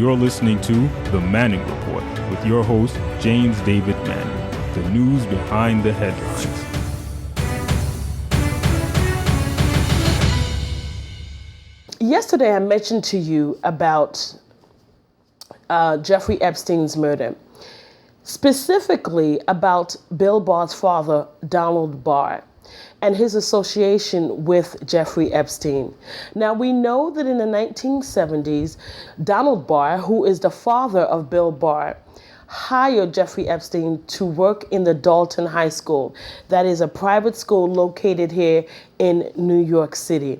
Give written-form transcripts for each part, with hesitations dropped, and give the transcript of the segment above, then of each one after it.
You're listening to The Manning Report with your host, James David Manning. The news behind the headlines. Yesterday, I mentioned to you about Jeffrey Epstein's murder, specifically about Bill Barr's father, Donald Barr, and his association with Jeffrey Epstein. Now, we know that in the 1970s, Donald Barr, who is the father of Bill Barr, hired Jeffrey Epstein to work in the Dalton High School. That is a private school located here in New York City.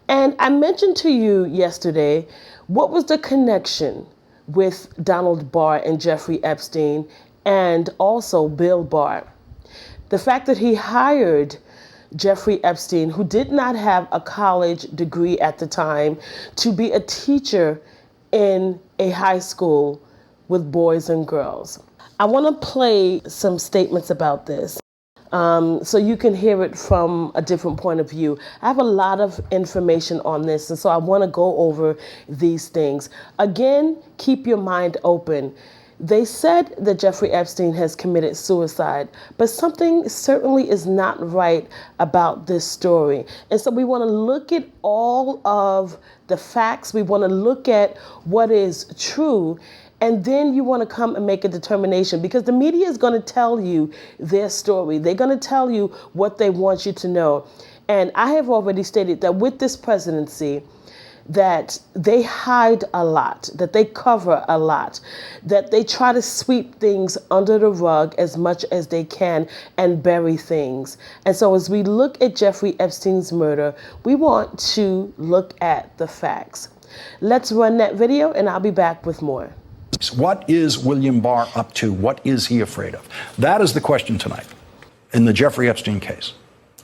And I mentioned to you yesterday, what was the connection with Donald Barr and Jeffrey Epstein and also Bill Barr? The fact that he hired Jeffrey Epstein, who did not have a college degree at the time, to be a teacher in a high school with boys and girls. I want to play some statements about this so you can hear it from a different point of view. I have a lot of information on this, and so I want to go over these things. Again, keep your mind open. They said that Jeffrey Epstein has committed suicide, but something certainly is not right about this story. And so we want to look at all of the facts. We want to look at what is true. And then you want to come and make a determination, because the media is going to tell you their story. They're going to tell you what they want you to know. And I have already stated that with this presidency, that they hide a lot, that they cover a lot, that they try to sweep things under the rug as much as they can and bury things. And so as we look at Jeffrey Epstein's murder, we want to look at the facts. Let's run that video and I'll be back with more. What is William Barr up to? What is he afraid of? That is the question tonight in the Jeffrey Epstein case.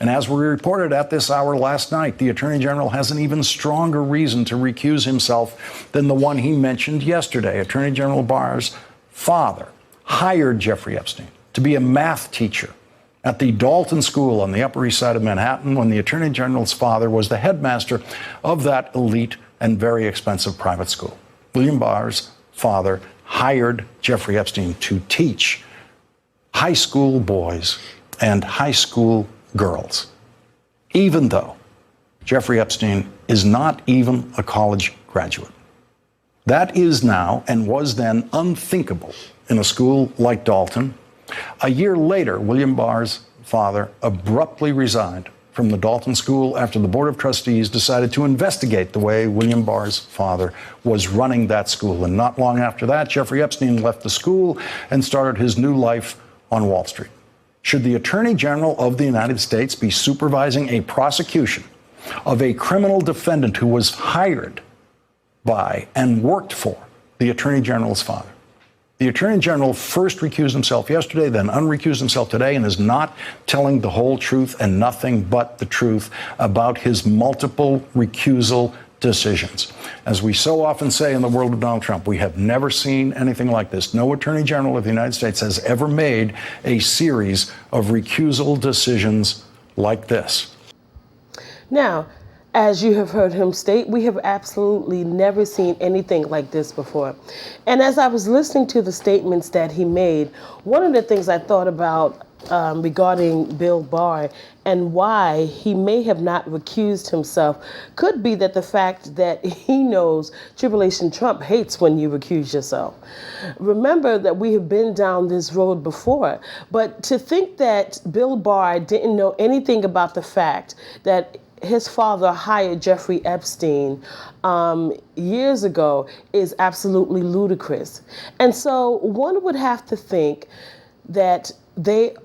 And as we reported at this hour last night, the Attorney General has an even stronger reason to recuse himself than the one he mentioned yesterday. Attorney General Barr's father hired Jeffrey Epstein to be a math teacher at the Dalton School on the Upper East Side of Manhattan when the Attorney General's father was the headmaster of that elite and very expensive private school. William Barr's father hired Jeffrey Epstein to teach high school boys and high school girls, even though Jeffrey Epstein is not even a college graduate. That is now and was then unthinkable in a school like Dalton. A year later, William Barr's father abruptly resigned from the Dalton School after the Board of Trustees decided to investigate the way William Barr's father was running that school. And not long after that, Jeffrey Epstein left the school and started his new life on Wall Street. Should the Attorney General of the United States be supervising a prosecution of a criminal defendant who was hired by and worked for the Attorney General's father? The Attorney General first recused himself yesterday, then unrecused himself today, and is not telling the whole truth and nothing but the truth about his multiple recusal decisions. As we so often say in the world of Donald Trump, we have never seen anything like this. No Attorney General of the United States has ever made a series of recusal decisions like this. Now, as you have heard him state, we have absolutely never seen anything like this before. And as I was listening to the statements that he made, one of the things I thought about regarding Bill Barr and why he may have not recused himself could be that the fact that he knows Tribulation Trump hates when you recuse yourself. Remember that we have been down this road before, but to think that Bill Barr didn't know anything about the fact that his father hired Jeffrey Epstein years ago is absolutely ludicrous. And so one would have to think that they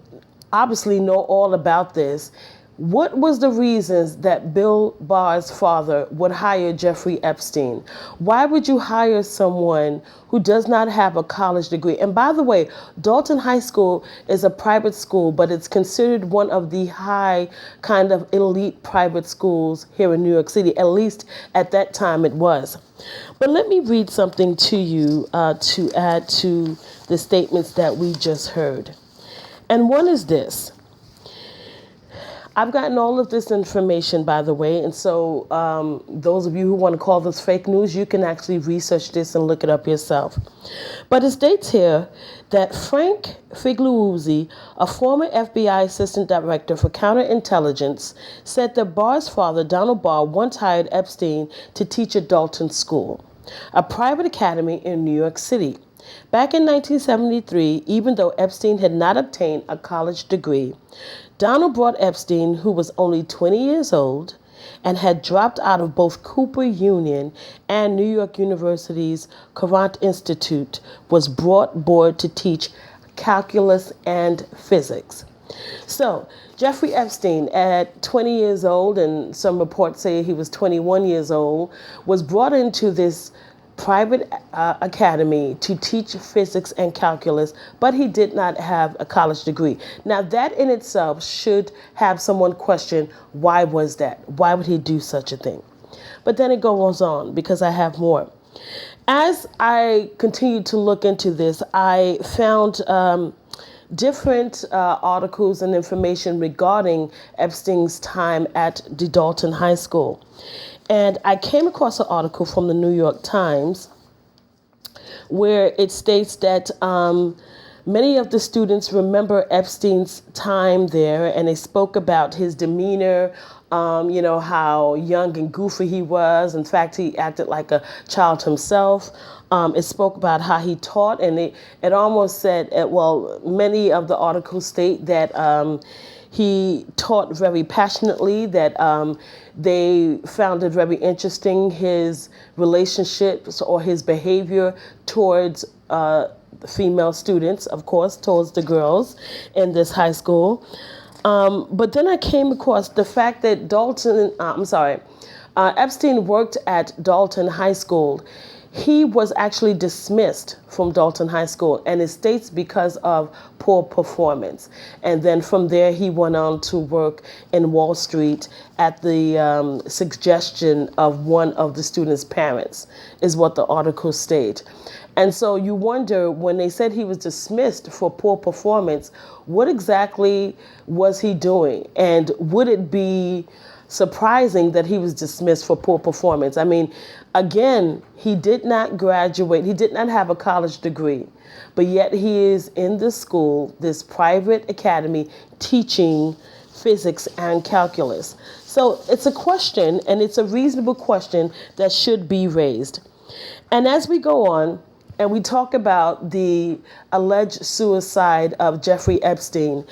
obviously know all about this. What was the reasons that Bill Barr's father would hire Jeffrey Epstein? Why would you hire someone who does not have a college degree? And by the way, Dalton High School is a private school, but it's considered one of the high kind of elite private schools here in New York City. At least at that time it was. But let me read something to you to add to the statements that we just heard. And one is this. I've gotten all of this information, by the way, and so those of you who want to call this fake news, you can actually research this and look it up yourself. But it states here that Frank Figliuzzi, a former FBI Assistant Director for Counterintelligence, said that Barr's father, Donald Barr, once hired Epstein to teach at Dalton School, a private academy in New York City. Back in 1973, even though Epstein had not obtained a college degree, Donald brought Epstein, who was only 20 years old and had dropped out of both Cooper Union and New York University's Courant Institute, was brought aboard to teach calculus and physics. So, Jeffrey Epstein, at 20 years old, and some reports say he was 21 years old, was brought into this private academy to teach physics and calculus, but he did not have a college degree. Now, that in itself should have someone question, why was that? Why would he do such a thing? But then it goes on, because I have more. As I continued to look into this, I found different articles and information regarding Epstein's time at the Dalton High School. And I came across an article from the New York Times where it states that many of the students remember Epstein's time there, and they spoke about his demeanor, how young and goofy he was. In fact, he acted like a child himself. It spoke about how he taught, and it almost said, many of the articles state that he taught very passionately, that they found it very interesting, his relationships or his behavior towards female students, of course, towards the girls in this high school. But then I came across the fact that Epstein worked at Dalton High School. He was actually dismissed from Dalton High School, and it states because of poor performance. And then from there, he went on to work in Wall Street at the suggestion of one of the students' parents, is what the article state. And so you wonder, when they said he was dismissed for poor performance, what exactly was he doing? And would it be surprising that he was dismissed for poor performance? I mean, again, he did not graduate. He did not have a college degree, but yet he is in this school, this private academy, teaching physics and calculus. So it's a question, and it's a reasonable question that should be raised. And as we go on, and we talk about the alleged suicide of Jeffrey Epstein,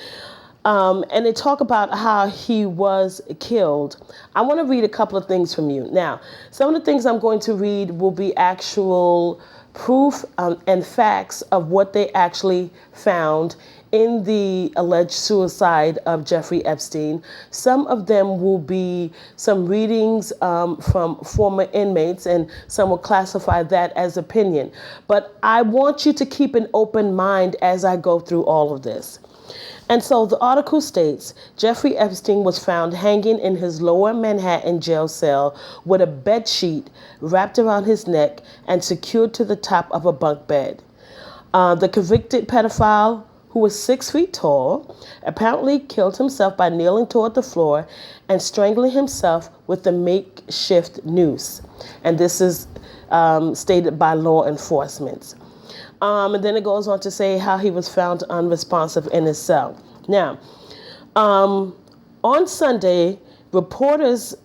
and they talk about how he was killed, I want to read a couple of things from you. Now, some of the things I'm going to read will be actual proof and facts of what they actually found in the alleged suicide of Jeffrey Epstein. Some of them will be some readings from former inmates, and some will classify that as opinion. But I want you to keep an open mind as I go through all of this. And so the article states, Jeffrey Epstein was found hanging in his lower Manhattan jail cell with a bed sheet wrapped around his neck and secured to the top of a bunk bed. The convicted pedophile, who was 6 feet tall, apparently killed himself by kneeling toward the floor and strangling himself with a makeshift noose. And this is stated by law enforcement. And then it goes on to say how he was found unresponsive in his cell. Now, on Sunday, reporters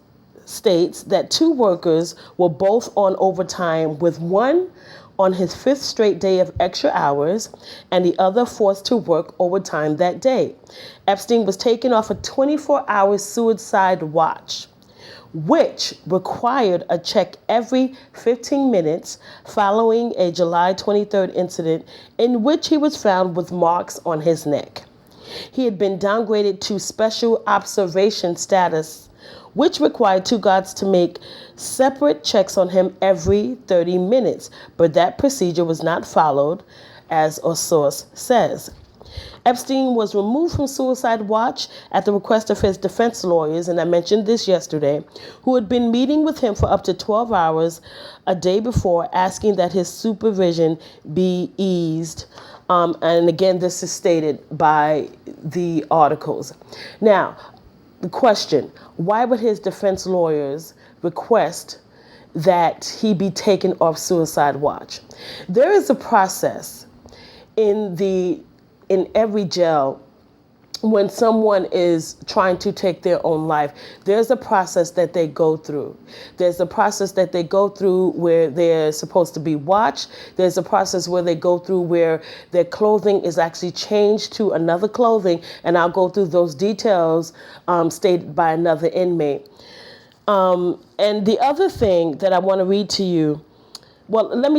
states that 2 workers were both on overtime, with one on his 5th straight day of extra hours and the other forced to work overtime that day. Epstein was taken off a 24-hour suicide watch, which required a check every 15 minutes following a July 23rd incident in which he was found with marks on his neck. He had been downgraded to special observation status, which required 2 guards to make separate checks on him every 30 minutes, but that procedure was not followed, as a source says. Epstein was removed from suicide watch at the request of his defense lawyers, and I mentioned this yesterday, who had been meeting with him for up to 12 hours a day before, asking that his supervision be eased. And again, this is stated by the articles. Now, the question, why would his defense lawyers request that he be taken off suicide watch? There is a process in every jail when someone is trying to take their own life. There's a process that they go through. There's a process that they go through where they're supposed to be watched. There's a process where they go through where their clothing is actually changed to another clothing, and I'll go through those details stated by another inmate. And the other thing that I want to read to you, well, let me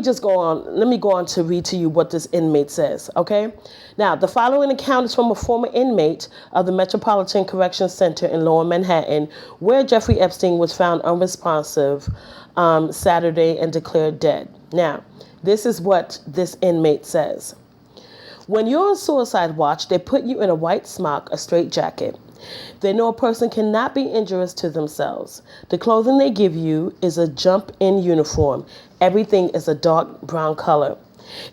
go on to read to you what this inmate says, okay? Now, the following account is from a former inmate of the Metropolitan Correction Center in Lower Manhattan, where Jeffrey Epstein was found unresponsive Saturday and declared dead. Now, this is what this inmate says. When you're on suicide watch, they put you in a white smock, a straitjacket. They know a person cannot be injurious to themselves. The clothing they give you is a jump-in uniform. Everything is a dark brown color.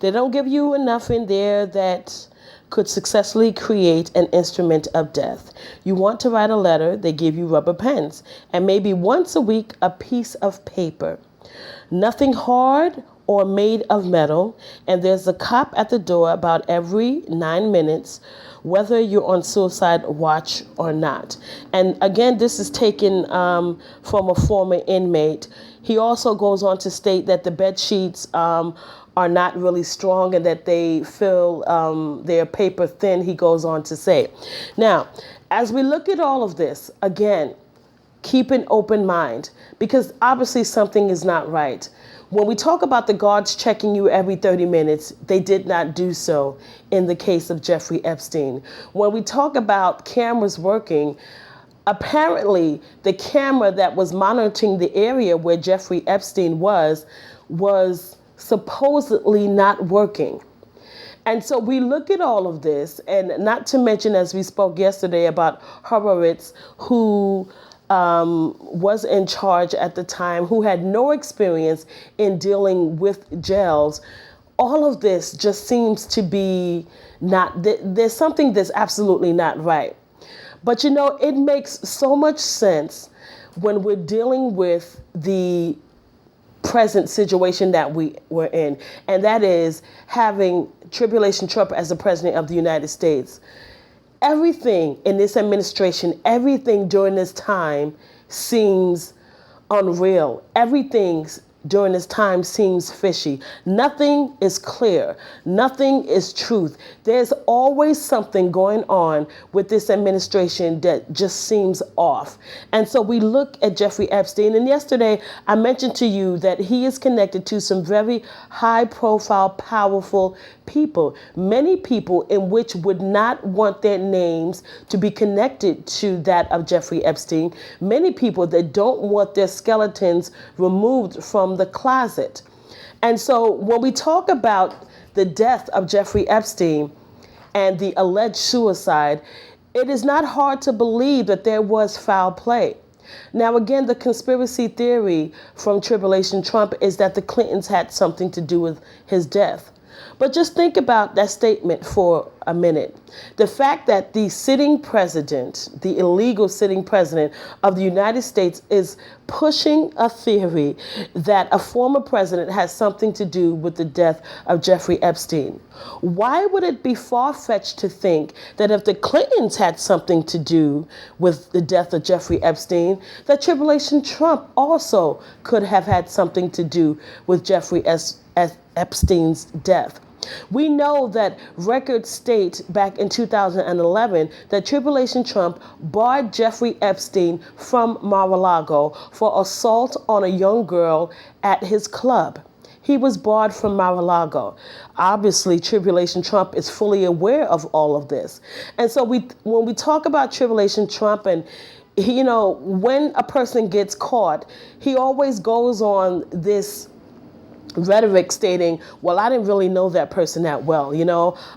They don't give you enough in there that could successfully create an instrument of death. You want to write a letter, they give you rubber pens, and maybe once a week a piece of paper. Nothing hard or made of metal, and there's a cop at the door about every 9 minutes, whether you're on suicide watch or not. And again, this is taken from a former inmate. He also goes on to state that the bed sheets are not really strong and that they feel they're paper thin, he goes on to say. Now, as we look at all of this, again, keep an open mind, because obviously something is not right. When we talk about the guards checking you every 30 minutes, they did not do so in the case of Jeffrey Epstein. When we talk about cameras working, apparently the camera that was monitoring the area where Jeffrey Epstein was supposedly not working. And so we look at all of this, and not to mention, as we spoke yesterday about Horowitz, who was in charge at the time, who had no experience in dealing with jails. All of this just seems to be there's something that's absolutely not right. But you know, it makes so much sense when we're dealing with the present situation that we're in, and that is having Tribulation Trump as the president of the United States. Everything in this administration, everything during this time seems unreal. Everything during this time seems fishy. Nothing is clear. Nothing is truth. There's always something going on with this administration that just seems off. And so we look at Jeffrey Epstein, and yesterday I mentioned to you that he is connected to some very high-profile, powerful people, many people in which would not want their names to be connected to that of Jeffrey Epstein, many people that don't want their skeletons removed from the closet. And so when we talk about the death of Jeffrey Epstein and the alleged suicide, it is not hard to believe that there was foul play. Now, again, the conspiracy theory from Tribulation Trump is that the Clintons had something to do with his death. But just think about that statement for a minute. The fact that the sitting president, the illegal sitting president of the United States, is pushing a theory that a former president has something to do with the death of Jeffrey Epstein. Why would it be far-fetched to think that if the Clintons had something to do with the death of Jeffrey Epstein, that Tribulation Trump also could have had something to do with Jeffrey Epstein's death? We know that records state back in 2011 that Tribulation Trump barred Jeffrey Epstein from Mar-a-Lago for assault on a young girl at his club. He was barred from Mar-a-Lago. Obviously, Tribulation Trump is fully aware of all of this. And so when we talk about Tribulation Trump, and you know, when a person gets caught, he always goes on this rhetoric stating, well, I didn't really know that person that well.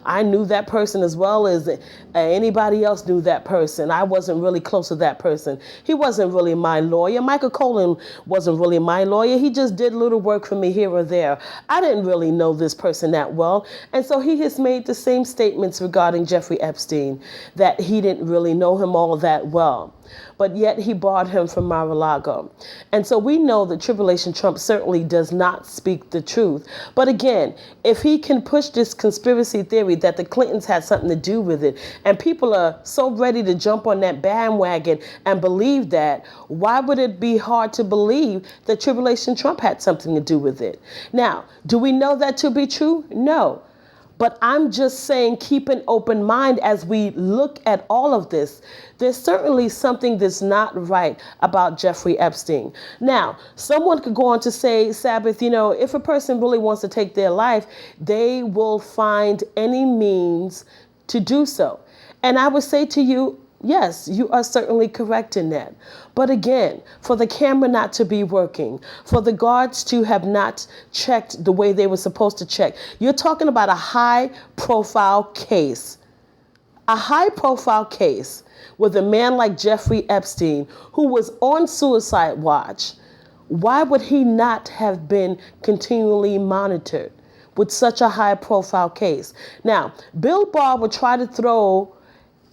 I knew that person as well as anybody else knew that person. I wasn't really close to that person. He wasn't really my lawyer. Michael Cohen wasn't really my lawyer. He just did little work for me here or there. I didn't really know this person that well. And so he has made the same statements regarding Jeffrey Epstein, that he didn't really know him all that well. But yet he barred him from Mar-a-Lago. And so we know that Tribulation Trump certainly does not speak the truth. But again, if he can push this conspiracy theory that the Clintons had something to do with it, and people are so ready to jump on that bandwagon and believe that, why would it be hard to believe that Tribulation Trump had something to do with it? Now, do we know that to be true? No. But I'm just saying, keep an open mind as we look at all of this. There's certainly something that's not right about Jeffrey Epstein. Now, someone could go on to say, Sabbath, if a person really wants to take their life, they will find any means to do so. And I would say to you, yes, you are certainly correct in that. But again, for the camera not to be working, for the guards to have not checked the way they were supposed to check, you're talking about a high-profile case. A high-profile case with a man like Jeffrey Epstein, who was on suicide watch. Why would he not have been continually monitored with such a high-profile case? Now, Bill Barr would try to throw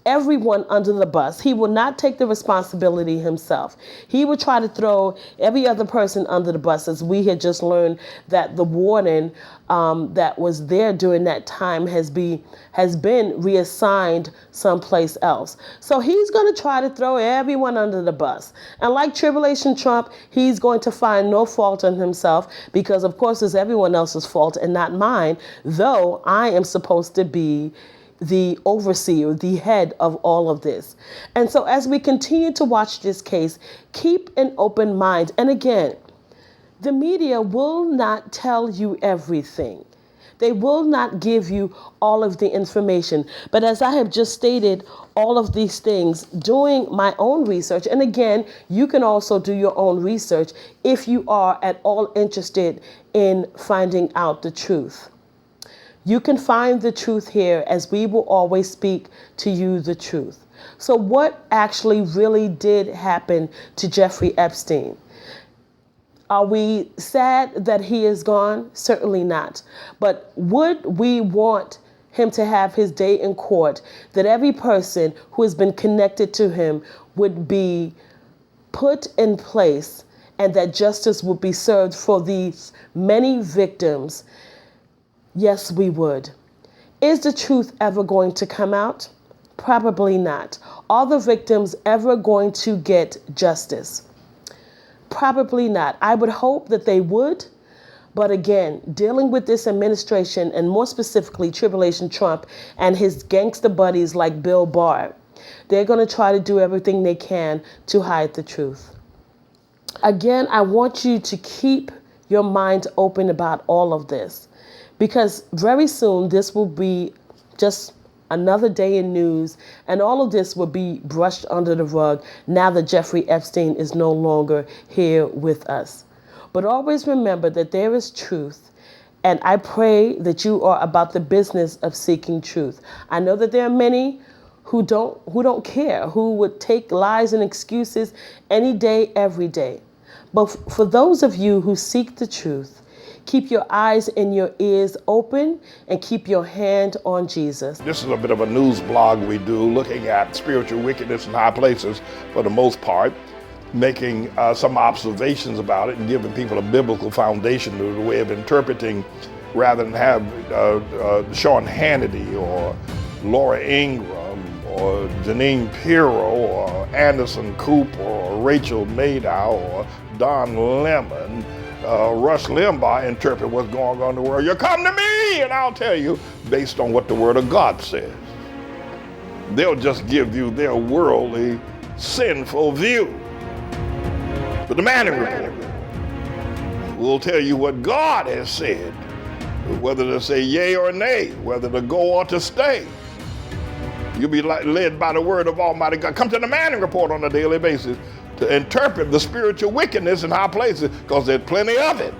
everyone under the bus. He will not take the responsibility himself. He would try to throw every other person under the bus, as we had just learned that the warden that was there during that time has been reassigned someplace else. So he's going to try to throw everyone under the bus. And like Tribulation Trump, he's going to find no fault in himself, because of course it's everyone else's fault and not mine, though I am supposed to be the overseer, the head of all of this. And so as we continue to watch this case, keep an open mind. And again, the media will not tell you everything. They will not give you all of the information. But as I have just stated, all of these things, doing my own research, and again, you can also do your own research if you are at all interested in finding out the truth. You can find the truth here, as we will always speak to you the truth. So what actually really did happen to Jeffrey Epstein? Are we sad that he is gone? Certainly not. But would we want him to have his day in court, that every person who has been connected to him would be put in place, and that justice would be served for these many victims? Yes, we would. Is the truth ever going to come out? Probably not. Are the victims ever going to get justice? Probably not. I would hope that they would. But again, dealing with this administration, and more specifically Tribulation Trump and his gangster buddies like Bill Barr, they're going to try to do everything they can to hide the truth. Again, I want you to keep your mind open about all of this, because very soon this will be just another day in news, and all of this will be brushed under the rug now that Jeffrey Epstein is no longer here with us. But always remember that there is truth, and I pray that you are about the business of seeking truth. I know that there are many who don't care, who would take lies and excuses any day, every day. But for those of you who seek the truth, keep your eyes and your ears open, and keep your hand on Jesus. This is a bit of a news blog we do, looking at spiritual wickedness in high places for the most part, making some observations about it and giving people a biblical foundation to the way of interpreting, rather than have Sean Hannity or Laura Ingraham or Janine Pirro or Anderson Cooper or Rachel Maddow or Don Lemon, Rush Limbaugh interpret what's going on in the world. You come to me and I'll tell you based on what the Word of God says. They'll just give you their worldly, sinful view. But the Manning Report will tell you what God has said, whether to say yea or nay, whether to go or to stay. You'll be led by the word of Almighty God. Come to the Manning Report on a daily basis to interpret the spiritual wickedness in high places, because there's plenty of it.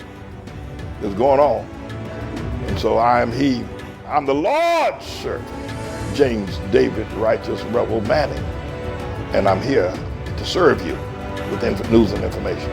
is going on. And so I am he. I'm the Lord's servant, James David Righteous Rebel Manning. And I'm here to serve you with news and information.